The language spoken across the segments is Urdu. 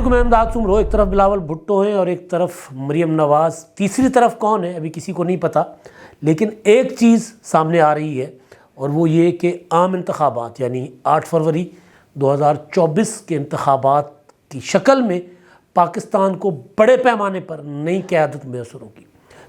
علیکم، میں امداد سمرو۔ ایک طرف بلاول بھٹو ہیں اور ایک طرف مریم نواز، تیسری طرف کون ہے ابھی کسی کو نہیں پتا، لیکن ایک چیز سامنے آ رہی ہے اور وہ یہ کہ عام انتخابات یعنی 8 فروری 2024 کے انتخابات کی شکل میں پاکستان کو بڑے پیمانے پر نئی قیادت میسر ہوگی۔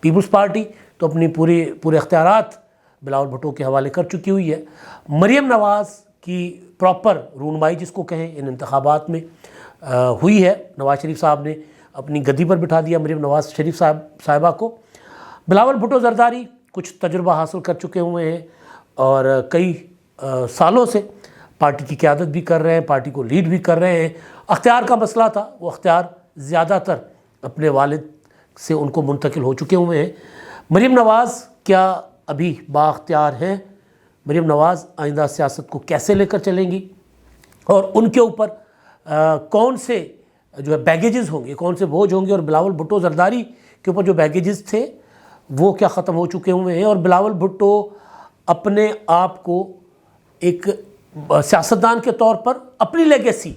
پیپلز پارٹی تو اپنی پورے اختیارات بلاول بھٹو کے حوالے کر چکی ہوئی ہے۔ مریم نواز کی پراپر رونمائی جس کو کہیں ان انتخابات میں ہوئی ہے۔ نواز شریف صاحب نے اپنی گدی پر بٹھا دیا مریم نواز شریف صاحبہ کو۔ بلاول بھٹو زرداری کچھ تجربہ حاصل کر چکے ہوئے ہیں اور کئی سالوں سے پارٹی کی قیادت بھی کر رہے ہیں، پارٹی کو لیڈ بھی کر رہے ہیں۔ اختیار کا مسئلہ تھا، وہ اختیار زیادہ تر اپنے والد سے ان کو منتقل ہو چکے ہوئے ہیں۔ مریم نواز کیا ابھی بااختیار ہیں؟ مریم نواز آئندہ سیاست کو کیسے لے کر چلیں گی اور ان کے اوپر کون سے جو ہے بیگیجز ہوں گے، کون سے بوجھ ہوں گے، اور بلاول بھٹو زرداری کے اوپر جو بیگیجز تھے وہ کیا ختم ہو چکے ہوئے ہیں، اور بلاول بھٹو اپنے آپ کو ایک سیاستدان کے طور پر اپنی لیگیسی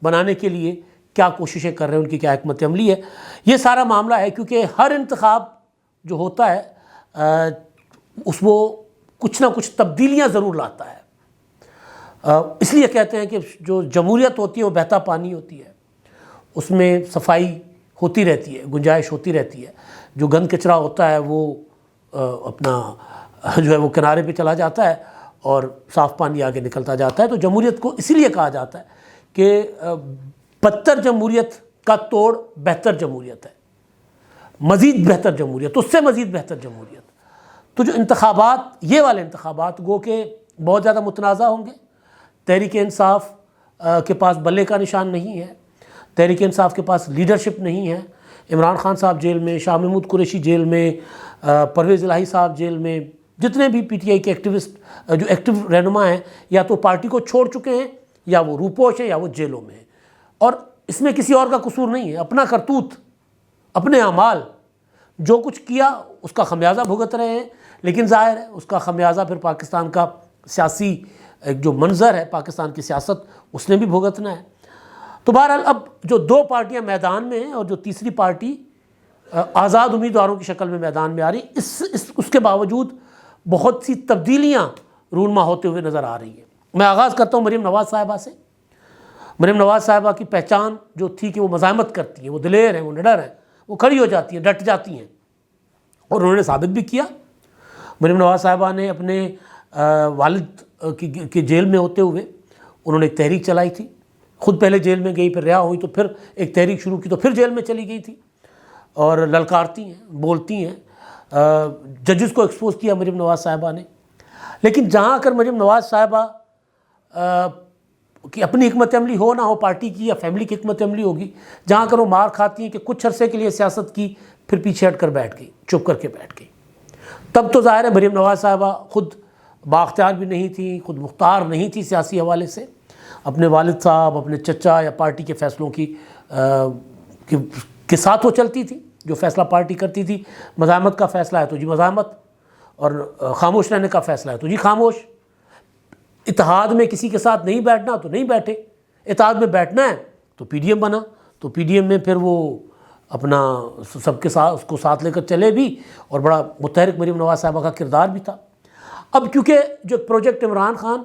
بنانے کے لیے کیا کوششیں کر رہے ہیں، ان کی کیا حکمت عملی ہے۔ یہ سارا معاملہ ہے کیونکہ ہر انتخاب جو ہوتا ہے وہ کچھ نہ کچھ تبدیلیاں ضرور لاتا ہے۔ اس لیے کہتے ہیں کہ جو جمہوریت ہوتی ہے وہ بہتا پانی ہوتی ہے، اس میں صفائی ہوتی رہتی ہے، گنجائش ہوتی رہتی ہے۔ جو گند کچرا ہوتا ہے وہ اپنا جو ہے وہ کنارے پہ چلا جاتا ہے اور صاف پانی آگے نکلتا جاتا ہے۔ تو جمہوریت کو اسی لیے کہا جاتا ہے کہ بدتر جمہوریت کا توڑ بہتر جمہوریت ہے، مزید بہتر جمہوریت، اس سے مزید بہتر جمہوریت۔ تو جو انتخابات، یہ والے انتخابات گو کہ بہت زیادہ متنازع ہوں گے۔ تحریک انصاف کے پاس بلے کا نشان نہیں ہے، تحریک انصاف کے پاس لیڈرشپ نہیں ہے۔ عمران خان صاحب جیل میں، شاہ محمود قریشی جیل میں، پرویز الہی صاحب جیل میں، جتنے بھی پی ٹی آئی کے ایکٹیوسٹ جو ایکٹیو رہنما ہیں یا تو پارٹی کو چھوڑ چکے ہیں یا وہ روپوش ہیں یا وہ جیلوں میں ہیں، اور اس میں کسی اور کا قصور نہیں ہے۔ اپنا کرتوت، اپنے اعمال، جو کچھ کیا اس کا خمیازہ بھگت رہے ہیں، لیکن ظاہر ہے اس کا خمیازہ پھر پاکستان کا سیاسی ایک جو منظر ہے، پاکستان کی سیاست، اس نے بھی بھگتنا ہے۔ تو بہرحال اب جو 2 پارٹیاں میدان میں ہیں اور جو تیسری پارٹی آزاد امیدواروں کی شکل میں میدان میں آ رہی، اس کے باوجود بہت سی تبدیلیاں رونما ہوتے ہوئے نظر آ رہی ہیں۔ میں آغاز کرتا ہوں مریم نواز صاحبہ سے۔ مریم نواز صاحبہ کی پہچان جو تھی کہ وہ مزاحمت کرتی ہیں، وہ دلیر ہیں، وہ نڈر ہیں، وہ کھڑی ہو جاتی ہیں، ڈٹ جاتی ہیں، اور انہوں نے ثابت بھی کیا۔ مریم نواز صاحبہ نے اپنے والد کی جیل میں ہوتے ہوئے انہوں نے ایک تحریک چلائی تھی، خود پہلے جیل میں گئی، پھر رہا ہوئی، تو پھر ایک تحریک شروع کی، تو پھر جیل میں چلی گئی تھی، اور للکارتی ہیں، بولتی ہیں، ججز کو ایکسپوز کیا مریم نواز صاحبہ نے۔ لیکن جہاں اگر مریم نواز صاحبہ کی اپنی حکمت عملی ہو نہ ہو، پارٹی کی یا فیملی کی حکمت عملی ہوگی، جہاں اگر وہ مار کھاتی ہیں کہ کچھ عرصے کے لیے سیاست کی، پھر پیچھے ہٹ کر بیٹھ گئی، چپ کر کے بیٹھ گئی، تب تو ظاہر ہے مریم نواز صاحبہ خود بااختیار بھی نہیں تھی، خود مختار نہیں تھی سیاسی حوالے سے، اپنے والد صاحب، اپنے چچا یا پارٹی کے فیصلوں کے ساتھ وہ چلتی تھی۔ جو فیصلہ پارٹی کرتی تھی، مزاحمت کا فیصلہ ہے تو جی مزاحمت، اور خاموش رہنے کا فیصلہ ہے تو جی خاموش۔ اتحاد میں کسی کے ساتھ نہیں بیٹھنا تو نہیں بیٹھے، اتحاد میں بیٹھنا ہے تو پی ڈی ایم بنا، تو پی ڈی ایم میں پھر وہ اپنا سب کے ساتھ اس کو ساتھ لے کر چلے بھی، اور بڑا متحرک مریم نواز صاحبہ کا کردار بھی تھا۔ اب کیونکہ جو پروجیکٹ عمران خان،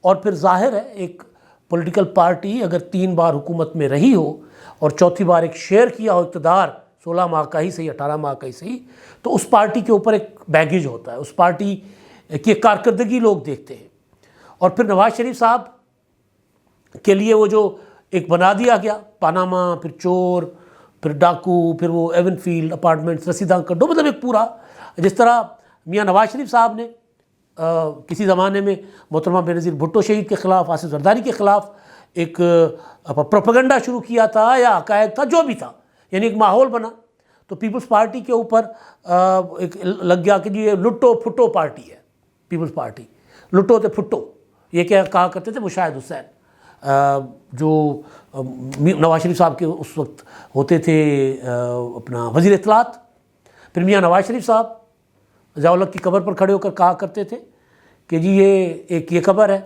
اور پھر ظاہر ہے ایک پولیٹیکل پارٹی اگر 3 بار حکومت میں رہی ہو اور چوتھی بار ایک شیئر کیا ہو اقتدار، 16 ماہ کا ہی صحیح، 18 ماہ کا ہی صحیح، تو اس پارٹی کے اوپر ایک بیگیج ہوتا ہے، اس پارٹی کی ایک کارکردگی لوگ دیکھتے ہیں۔ اور پھر نواز شریف صاحب کے لیے وہ جو ایک بنا دیا گیا، پاناما، پھر چور، پھر ڈاکو، پھر وہ ایون فیلڈ اپارٹمنٹس، رسیداں کڈو، مطلب ایک پورا، جس طرح میاں نواز شریف صاحب نے کسی زمانے میں محترمہ بینظیر بھٹو شہید کے خلاف، آصف زرداری کے خلاف ایک پروپیگنڈا شروع کیا تھا یا عقائد تھا، جو بھی تھا، یعنی ایک ماحول بنا، تو پیپلز پارٹی کے اوپر ایک لگ گیا کہ جی یہ لٹو پھٹو پارٹی ہے پیپلز پارٹی، لٹو تے پھٹو، یہ کیا کہا کرتے تھے مشاہد حسین، جو نواز شریف صاحب کے اس وقت ہوتے تھے اپنا وزیر اطلاعات۔ پھر میاں نواز شریف صاحب ضیاء الحق کی قبر پر کھڑے ہو کر کہا کرتے تھے کہ جی یہ قبر ہے،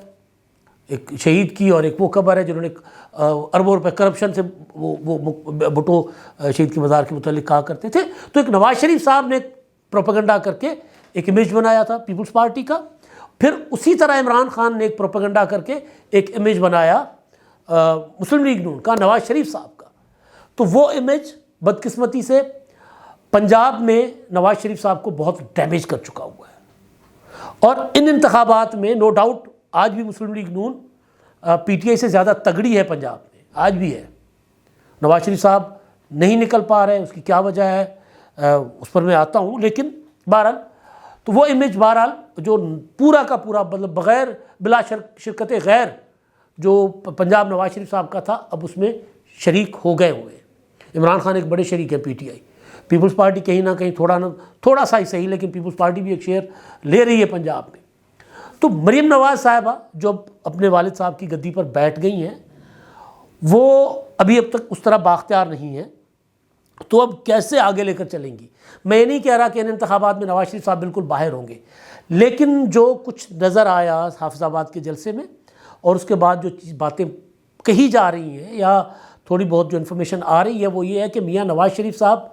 ایک شہید کی اور ایک وہ قبر ہے جنہوں نے اربوں روپے کرپشن سے وہ بھٹو شہید کے مزار کے متعلق کہا کرتے تھے. تو ایک نواز شریف صاحب نے پروپیگنڈا کر کے ایک امیج بنایا تھا پیپلز پارٹی کا. پھر اسی طرح عمران خان نے ایک پروپیگنڈا کر کے ایک امیج بنایا مسلم لیگ نون کا نواز شریف صاحب کا. تو وہ امیج بدقسمتی سے پنجاب میں نواز شریف صاحب کو بہت ڈیمیج کر چکا ہوا ہے. اور ان انتخابات میں نو ڈاؤٹ آج بھی مسلم لیگ نون پی ٹی آئی سے زیادہ تگڑی ہے پنجاب میں، آج بھی ہے. نواز شریف صاحب نہیں نکل پا رہے، اس کی کیا وجہ ہے اس پر میں آتا ہوں. لیکن بہرحال تو وہ امیج بہرحال جو پورا کا پورا مطلب بغیر بلا شرکت غیر جو پنجاب نواز شریف صاحب کا تھا اب اس میں شریک ہو گئے ہوئے. عمران خان ایک بڑے شریک ہیں پی ٹی آئی. پیپلز پارٹی کہیں نہ کہیں تھوڑا سا ہی صحیح لیکن پیپلز پارٹی بھی ایک شیئر لے رہی ہے پنجاب میں. تو مریم نواز صاحبہ جو اپنے والد صاحب کی گدی پر بیٹھ گئی ہیں وہ اب تک اس طرح بااختیار نہیں ہیں. تو اب کیسے آگے لے کر چلیں گی؟ میں یہ نہیں کہہ رہا کہ ان انتخابات میں نواز شریف صاحب بالکل باہر ہوں گے، لیکن جو کچھ نظر آیا حافظ آباد کے جلسے میں اور اس کے بعد جو باتیں کہی جا رہی ہیں یا تھوڑی بہت جو انفارمیشن آ رہی ہے وہ یہ ہے کہ میاں نواز شریف صاحب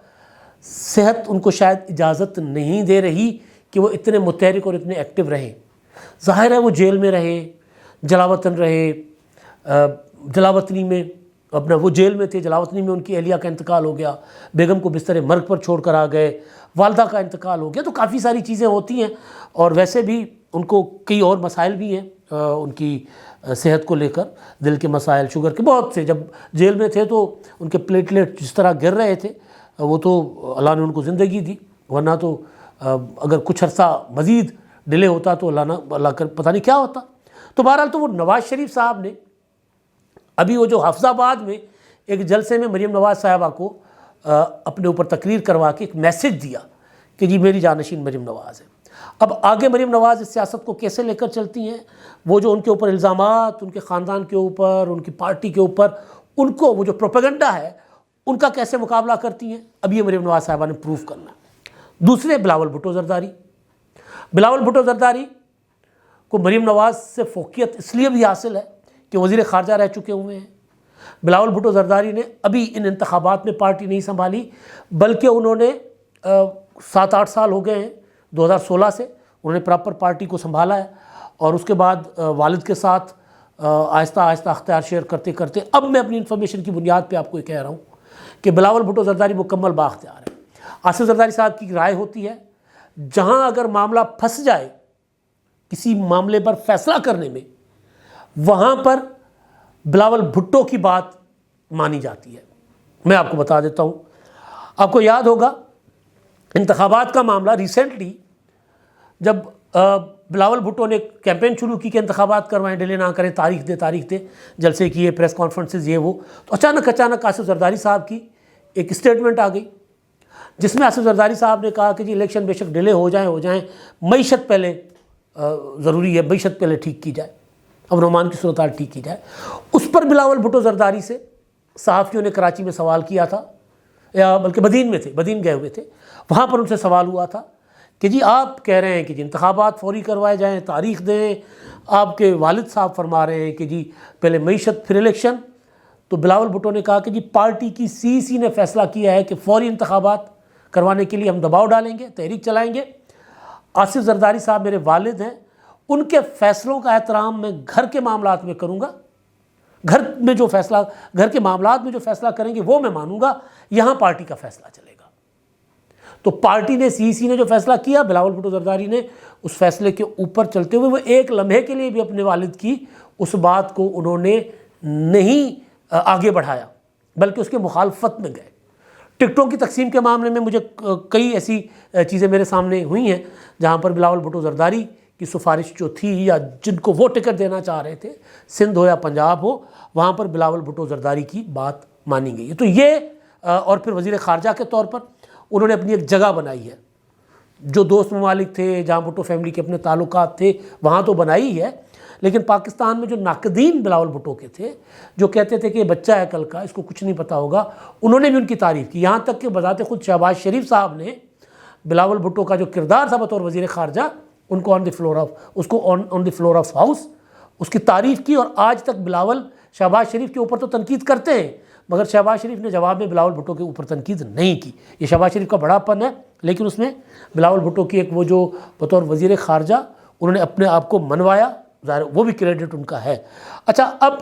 صحت ان کو شاید اجازت نہیں دے رہی کہ وہ اتنے متحرک اور اتنے ایکٹیو رہیں. ظاہر ہے وہ جیل میں رہے، جلاوطن رہے، جلاوطنی میں اپنا وہ جیل میں تھے، جلاوطنی میں ان کی اہلیہ کا انتقال ہو گیا، بیگم کو بستر مرگ پر چھوڑ کر آ گئے، والدہ کا انتقال ہو گیا. تو کافی ساری چیزیں ہوتی ہیں اور ویسے بھی ان کو کئی اور مسائل بھی ہیں ان کی صحت کو لے کر، دل کے مسائل، شوگر کے بہت سے. جب جیل میں تھے تو ان کے پلیٹلیٹ جس طرح گر رہے تھے وہ تو اللہ نے ان کو زندگی دی، ورنہ تو اگر کچھ عرصہ مزید ڈیلے ہوتا تو اللہ کر پتہ نہیں کیا ہوتا. تو بہرحال تو وہ نواز شریف صاحب نے ابھی وہ جو حافظ آباد میں ایک جلسے میں مریم نواز صاحبہ کو اپنے اوپر تقریر کروا کے ایک میسج دیا کہ جی میری جانشین مریم نواز ہے. اب آگے مریم نواز اس سیاست کو کیسے لے کر چلتی ہیں، وہ جو ان کے اوپر الزامات، ان کے خاندان کے اوپر، ان کی پارٹی کے اوپر، ان کو وہ جو پروپیگنڈا ہے ان کا کیسے مقابلہ کرتی ہیں، اب یہ مریم نواز صاحبہ نے پروف کرنا ہے. دوسرے بلاول بھٹو زرداری. بلاول بھٹو زرداری کو مریم نواز سے فوقیت اس لیے بھی حاصل ہے کہ وزیر خارجہ رہ چکے ہوئے ہیں. بلاول بھٹو زرداری نے ابھی ان انتخابات میں پارٹی نہیں سنبھالی بلکہ انہوں نے 7-8 سال ہو گئے ہیں 2016 سے انہوں نے پراپر پارٹی کو سنبھالا ہے. اور اس کے بعد والد کے ساتھ آہستہ آہستہ اختیار شیئر کرتے کرتے اب میں اپنی انفارمیشن کی بنیاد پہ آپ کو یہ کہہ رہا ہوں کہ بلاول بھٹو زرداری مکمل بااختیار ہے. آصف زرداری صاحب کی رائے ہوتی ہے جہاں اگر معاملہ پھنس جائے کسی معاملے پر فیصلہ کرنے میں وہاں پر بلاول بھٹو کی بات مانی جاتی ہے. میں آپ کو بتا دیتا ہوں، آپ کو یاد ہوگا انتخابات کا معاملہ ریسنٹلی جب بلاول بھٹو نے کیمپین شروع کی کہ انتخابات کروائیں، ڈیلے نہ کریں، تاریخ دے، جلسے کیے، پریس کانفرنسز یہ وہ، تو اچانک آصف زرداری صاحب کی ایک اسٹیٹمنٹ آ گئی جس میں آصف زرداری صاحب نے کہا کہ جی الیکشن بے شک ڈیلے ہو جائیں، معیشت پہلے ضروری ہے، معیشت پہلے ٹھیک کی جائے، امن و امان کی صورتحال ٹھیک کی جائے. اس پر بلاول بھٹو زرداری سے صحافیوں نے کراچی میں سوال کیا تھا، یا بلکہ بدین گئے ہوئے تھے، وہاں پر ان سے سوال ہوا تھا کہ جی آپ کہہ رہے ہیں کہ جی انتخابات فوری کروائے جائیں، تاریخ دیں، آپ کے والد صاحب فرما رہے ہیں کہ جی پہلے معیشت پھر الیکشن. تو بلاول بھٹو نے کہا کہ جی پارٹی کی سی نے فیصلہ کیا ہے کہ فوری انتخابات کروانے کے لیے ہم دباؤ ڈالیں گے، تحریک چلائیں گے. آصف زرداری صاحب میرے والد ہیں، ان کے فیصلوں کا احترام میں گھر کے معاملات میں کروں گا، گھر کے معاملات میں جو فیصلہ کریں گے وہ میں مانوں گا، یہاں پارٹی کا فیصلہ چلے گا. تو پارٹی نے سی نے جو فیصلہ کیا، بلاول بھٹو زرداری نے اس فیصلے کے اوپر چلتے ہوئے وہ ایک لمحے کے لیے بھی اپنے والد کی اس بات کو انہوں نے نہیں آگے بڑھایا بلکہ اس کے مخالفت میں گئے. ٹکٹوں کی تقسیم کے معاملے میں مجھے کئی ایسی چیزیں میرے سامنے ہوئی ہیں جہاں پر بلاول بھٹو زرداری کی سفارش جو تھی یا جن کو وہ ٹکٹ دینا چاہ رہے تھے، سندھ ہو یا پنجاب ہو، وہاں پر بلاول بھٹو زرداری کی بات مانی گئی ہے. تو یہ اور پھر وزیر خارجہ کے طور پر انہوں نے اپنی ایک جگہ بنائی ہے، جو دوست ممالک تھے جہاں بھٹو فیملی کے اپنے تعلقات تھے وہاں تو بنائی ہے، لیکن پاکستان میں جو ناقدین بلاول بھٹو کے تھے جو کہتے تھے کہ یہ بچہ ہے کل کا، اس کو کچھ نہیں پتہ ہوگا، انہوں نے بھی ان کی تعریف کی. یہاں تک کہ بذات خود شہباز شریف صاحب نے بلاول بھٹو کا جو کردار تھا بطور وزیر خارجہ ان کو آن دی فلور آف ہاؤس اس کی تعریف کی، اور آج تک بلاول شہباز شریف کے اوپر تو تنقید کرتے ہیں، مگر شہباز شریف نے جواب میں بلاول بھٹو کے اوپر تنقید نہیں کی۔ یہ شہباز شریف کا بڑا پن ہے، لیکن اس میں بلاول بھٹو کی ایک وہ جو بطور وزیر خارجہ انہوں نے اپنے آپ کو منوایا، ظاہر وہ بھی کریڈٹ ان کا ہے۔ اچھا، اب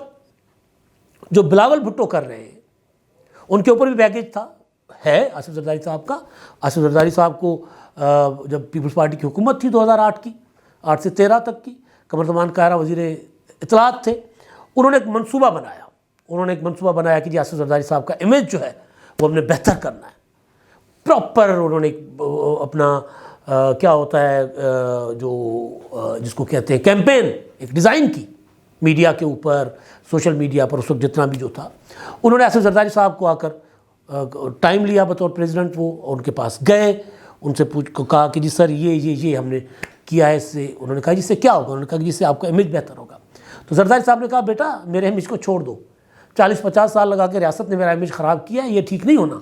جو بلاول بھٹو کر رہے ہیں ان کے اوپر بھی بیگیج تھا، ہے آصف زرداری صاحب کا۔ آصف زرداری صاحب کو جب پیپلز پارٹی کی حکومت تھی 2008 کی، 8 سے 13 تک کی، قمر زمان قاہرہ وزیر اطلاعات تھے، انہوں نے ایک منصوبہ بنایا کہ جی آصف زرداری صاحب کا امیج جو ہے وہ ہم نے بہتر کرنا ہے۔ پراپر انہوں نے اپنا کیا ہوتا ہے جو جس کو کہتے ہیں کیمپین ایک ڈیزائن کی، میڈیا کے اوپر، سوشل میڈیا پر اس وقت جتنا بھی جو تھا، انہوں نے آصف زرداری صاحب کو آ کر ٹائم لیا بطور پریزیڈنٹ، وہ ان کے پاس گئے، ان سے کہا کہ جی سر یہ ہم نے کیا ہے، اس سے انہوں نے کہا جس سے کیا ہوگا، انہوں نے کہا کہ جس سے آپ کا امیج بہتر ہوگا۔ تو زرداری صاحب نے کہا بیٹا میرے امیج کو چھوڑ دو، 40-50 سال لگا کے ریاست نے میرا امیج خراب کیا ہے، یہ ٹھیک نہیں ہونا،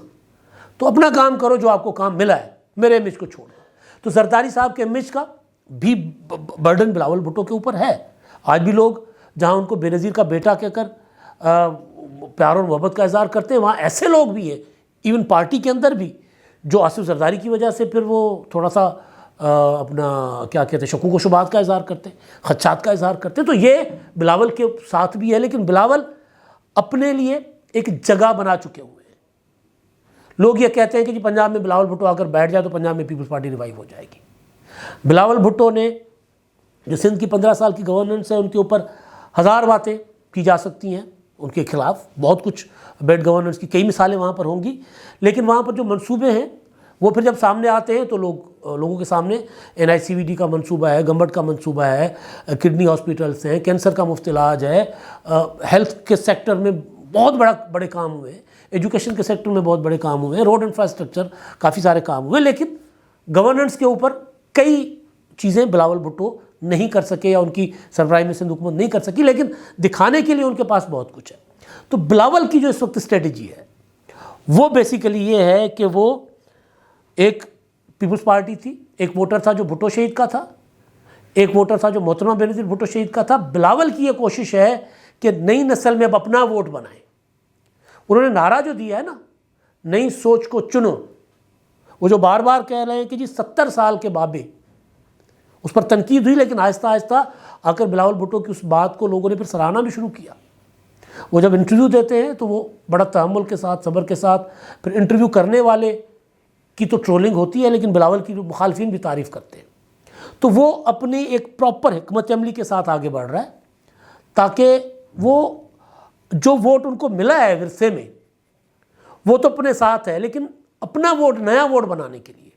تو اپنا کام کرو جو آپ کو کام ملا ہے، میرے امیج کو چھوڑ دو۔ تو زرداری صاحب کے امیج کا بھی برڈن بلاول بھٹو کے اوپر ہے۔ آج بھی لوگ جہاں ان کو بے نظیر کا بیٹا کہہ کر پیار اور محبت کا اظہار کرتے ہیں، وہاں ایسے لوگ بھی ہیں ایون پارٹی کے اندر بھی جو آصف زرداری کی وجہ سے پھر وہ تھوڑا سا اپنا کیا کہتے ہیں شکوک و شبہات کا اظہار کرتے ہیں، خدشات کا اظہار کرتے ہیں۔ تو یہ بلاول کے ساتھ بھی ہے، لیکن بلاول اپنے لیے ایک جگہ بنا چکے ہوئے ہیں۔ لوگ یہ کہتے ہیں کہ جی پنجاب میں بلاول بھٹو آ کر بیٹھ جائے تو پنجاب میں پیپلز پارٹی ریوائیو ہو جائے گی۔ بلاول بھٹو نے جو سندھ کی 15 سال کی گورننس ہے، ان کے اوپر 1000 باتیں کی جا سکتی ہیں، ان کے خلاف بہت کچھ بیڈ گورننس کی کئی مثالیں وہاں پر ہوں گی، لیکن وہاں پر جو منصوبے ہیں وہ پھر جب سامنے آتے ہیں تو لوگوں کے سامنے NICVD کا منصوبہ ہے، گمبٹ کا منصوبہ ہے، کڈنی ہاسپیٹلس ہیں، کینسر کا مفت علاج ہے، ہیلتھ کے سیکٹر میں بہت بڑے کام ہوئے ہیں، ایجوکیشن کے سیکٹر میں بہت بڑے کام ہوئے ہیں، روڈ انفراسٹرکچر کافی سارے کام ہوئے، لیکن گورننس کے اوپر کئی چیزیں بلاول بھٹو نہیں کر سکے یا ان کی سربراہی میں سندھ حکومت نہیں کر سکی، لیکن دکھانے کے لیے ان کے پاس بہت کچھ ہے۔ تو بلاول کی جو اس وقت اسٹریٹجی ہے وہ بیسیکلی یہ ہے کہ وہ ایک پیپلز پارٹی تھی، ایک ووٹر تھا جو بھٹو شہید کا تھا، ایک ووٹر تھا جو محترمہ بے نظیر بھٹو شہید کا تھا۔ بلاول کی یہ کوشش ہے کہ نئی نسل میں اب اپنا ووٹ بنائیں۔ انہوں نے نعرہ جو دیا ہے نا، نئی سوچ کو چنو، وہ جو بار بار کہہ رہے ہیں کہ جی 70 سال کے بابے، اس پر تنقید ہوئی، لیکن آہستہ آہستہ آ کر بلاول بھٹو کی اس بات کو لوگوں نے پھر سراہنا بھی شروع کیا۔ وہ جب انٹرویو دیتے ہیں تو وہ بڑا تحمل کے ساتھ، صبر کے ساتھ، پھر انٹرویو کرنے والے کی تو ٹرولنگ ہوتی ہے، لیکن بلاول کی مخالفین بھی تعریف کرتے ہیں۔ تو وہ اپنی ایک پراپر حکمت عملی کے ساتھ آگے بڑھ رہا ہے، تاکہ وہ جو ووٹ ان کو ملا ہے ورثے میں وہ تو اپنے ساتھ ہے، لیکن اپنا ووٹ، نیا ووٹ بنانے کے لیے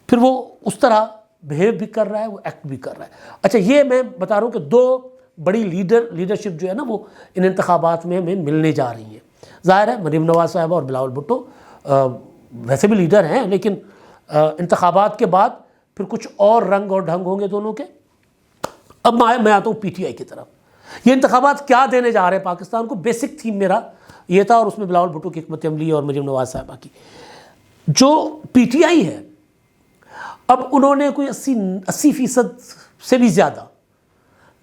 پھر وہ اس طرح بہیو بھی کر رہا ہے، وہ ایکٹ بھی کر رہا ہے۔ اچھا، یہ میں بتا رہا ہوں کہ 2 بڑی لیڈرشپ جو ہے نا وہ ان انتخابات میں ہمیں ملنے جا رہی ہیں۔ ظاہر ہے مریم نواز صاحبہ اور بلاول بھٹو ویسے بھی لیڈر ہیں، لیکن انتخابات کے بعد پھر کچھ اور رنگ اور ڈھنگ ہوں گے دونوں کے۔ اب میں آتا ہوں PTI کی طرف۔ یہ انتخابات کیا دینے جا رہے ہیں پاکستان کو، بیسک تھیم میرا یہ تھا، اور اس میں بلاول بھٹو کی حکمت عملی اور مریم نواز صاحبہ کی جو PTI ہے، اب انہوں نے کوئی 80% سے بھی زیادہ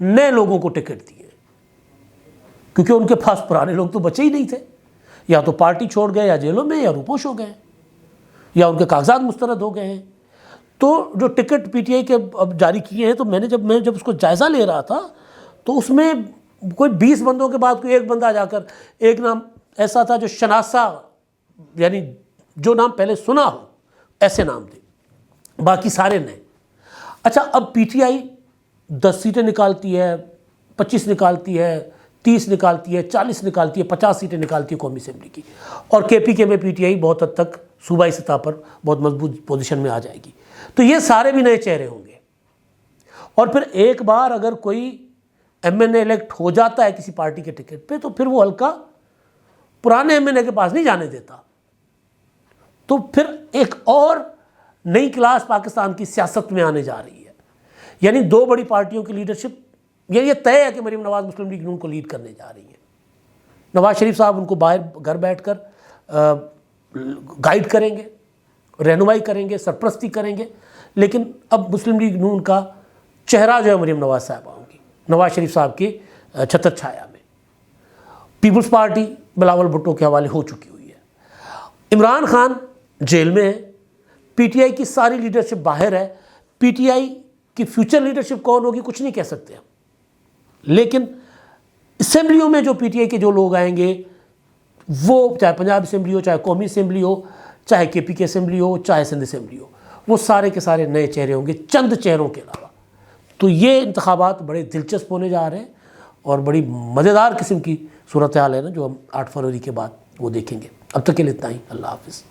نئے لوگوں کو ٹکٹ دیے، کیونکہ ان کے پاس پرانے لوگ تو بچے ہی نہیں تھے، یا تو پارٹی چھوڑ گئے، یا جیلوں میں، یا روپوش ہو گئے، یا ان کے کاغذات مسترد ہو گئے ہیں۔ تو جو ٹکٹ PTI کے اب جاری کیے ہیں، تو میں جب اس کو جائزہ لے رہا تھا تو اس میں کوئی 20 بندوں کے بعد کوئی ایک بندہ جا کر، ایک نام ایسا تھا جو شناسا، یعنی جو نام پہلے سنا ہو ایسے نام تھے، باقی سارے نئے۔ اچھا، اب PTI 10 سیٹیں نکالتی ہے، 25 نکالتی ہے، 30 نکالتی ہے، 40 نکالتی ہے، 50 سیٹیں نکالتی ہے قومی اسمبلی کی، اور KPK میں PTI بہت حد تک صوبائی سطح پر بہت مضبوط پوزیشن میں آ جائے گی۔ تو یہ سارے بھی نئے چہرے ہوں گے، اور پھر ایک بار اگر کوئی MNA الیکٹ ہو جاتا ہے کسی پارٹی کے ٹکٹ پہ، تو پھر وہ حلقہ پرانے MNA کے پاس نہیں جانے دیتا۔ تو پھر ایک اور نئی کلاس پاکستان کی سیاست میں آنے جا رہی ہے، یعنی 2 بڑی پارٹیوں کی لیڈرشپ، یہ طے ہے کہ مریم نواز مسلم لیگ نون کو لیڈ کرنے جا رہی ہے۔ نواز شریف صاحب ان کو باہر گھر بیٹھ کر گائیڈ کریں گے، رہنمائی کریں گے، سرپرستی کریں گے، لیکن اب مسلم لیگ نون کا چہرہ جو ہے مریم نواز صاحبہ ہوں گی، نواز شریف صاحب کی چھتر چھایا میں۔ پیپلز پارٹی بلاول بھٹو کے حوالے ہو چکی ہوئی ہے۔ عمران خان جیل میں ہے، پی ٹی آئی کی ساری لیڈرشپ باہر ہے۔ پی ٹی آئی کی فیوچر لیڈرشپ کون ہوگی کچھ نہیں کہہ سکتے ہم، لیکن اسمبلیوں میں جو پی ٹی آئی کے جو لوگ آئیں گے، وہ چاہے پنجاب اسمبلی ہو، چاہے قومی اسمبلی ہو، چاہے کے پی کے اسمبلی ہو، چاہے سندھ اسمبلی ہو، وہ سارے کے سارے نئے چہرے ہوں گے چند چہروں کے علاوہ۔ تو یہ انتخابات بڑے دلچسپ ہونے جا رہے ہیں اور بڑی مزیدار قسم کی صورتحال ہے نا جو ہم 8 فروری کے بعد وہ دیکھیں گے۔ اب تک کے لیے اتنا ہی، اللہ حافظ۔